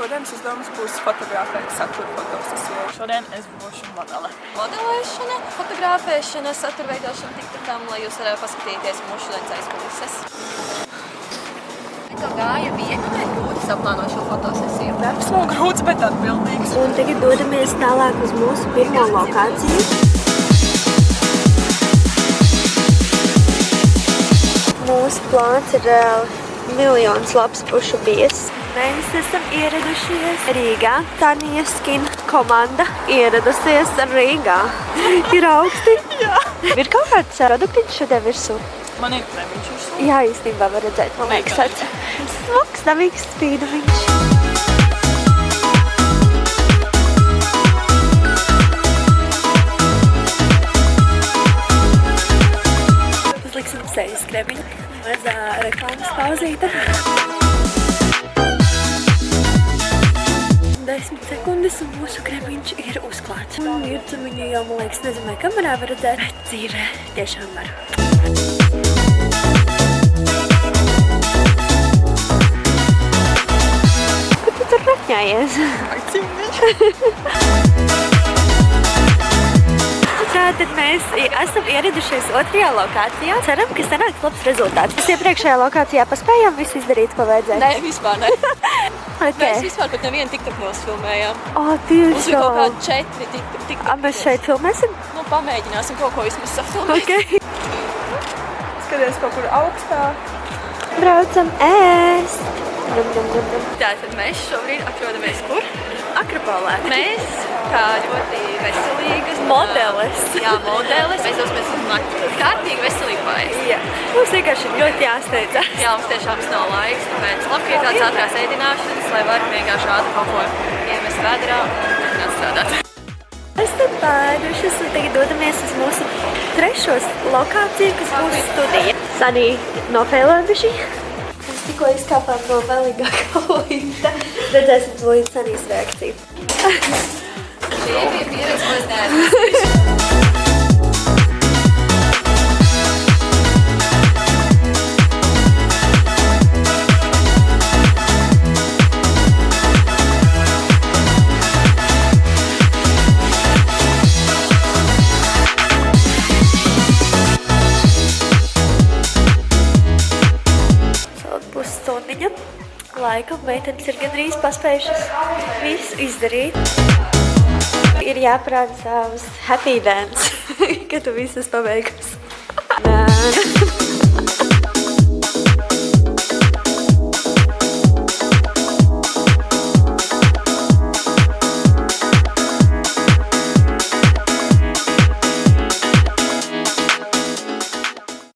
Šodienas uzdevums būs fotografēt satura fotosesiju. Šodien es būšu modele. Modelēšana, fotografēšana, satura veidošana TikTokam, lai jūs varētu paskatīties mūsu šodienas aizkulises. Tev gāja viegli vai grūti saplānot šo fotosesiju? Darbs nav grūts, bet atbildīgs. Un tagad dodamies tālāk uz mūsu pirmo lokāciju. Mūsu plāns ir miljonus labs pušu bies. Mēs esam ieradušies Rīgā. Tanja Skin komanda ieradusies Rīgā. Ir augsti? Jā. Ir kaut kāds produktiņš šodien virsū? Man ir kremiņš virsū. Jā, īstenībā var redzēt, man liekas, tāds smuks, damīgs spīdumiņš. Uzliksim sejas kremiņu. Mazā reklāmas pauzīte. 10 sekundes un mūsu kremiņš ir uzklāts. Un virtumiņu jau, man liekas, nezinu, vai kamerā var redzēt, bet dzīvē tiešām var. Kur tu tur rakņājies? Tātad mēs esam ieradušies otrajā lokācijā. Ceram, ka sanāks labs rezultāts. Mēs iepriekšējā lokācijā paspējām visu izdarīt, ko vajadzēja? Nē, vispār ne. Okay. Mēs vispār pat nevienu TikTok nosfilmējām. Mums Tieši ir tā. kaut kādi 4 TikTok. Mēs šeit filmēsim? Nu, pamēģināsim kaut ko vismaz safilmēt. Okay. Skaties kaut kur augstā. Braucam ēst. Tātad mēs šobrīd atrodamies kur? Akropolē. Mēs, kā ļoti veselīgas Modeles. Jā, modeles. Mēs dosimies uz maktu. Kārtīgi veselīgi paēst. Jā. Mums vienkārši ļoti jāsteidzas. Jā, mums tiešām nav laiks, tāpēc labi, ir tāds ātrās ēdināšanas, lai varam vienkārši ātri kaut ko iemest vēdrā un atstrādāt. Esam pēdušas un tagad dodamies uz mūsu trešo lokāciju, kas būs studija. Sanī nofēlējuši. Mēs tikko izkāpām no vēlīgākā līta. Redzēsim tūlīt Sanīs reakciju. Šī bija pieredze, ko es neesmu. Pusstundiņa. Laikam meitenes ir gandrīz paspējušas visu izdarīt. Ir jāparāda savus happy dance, kad tu visu esi pabeigusi.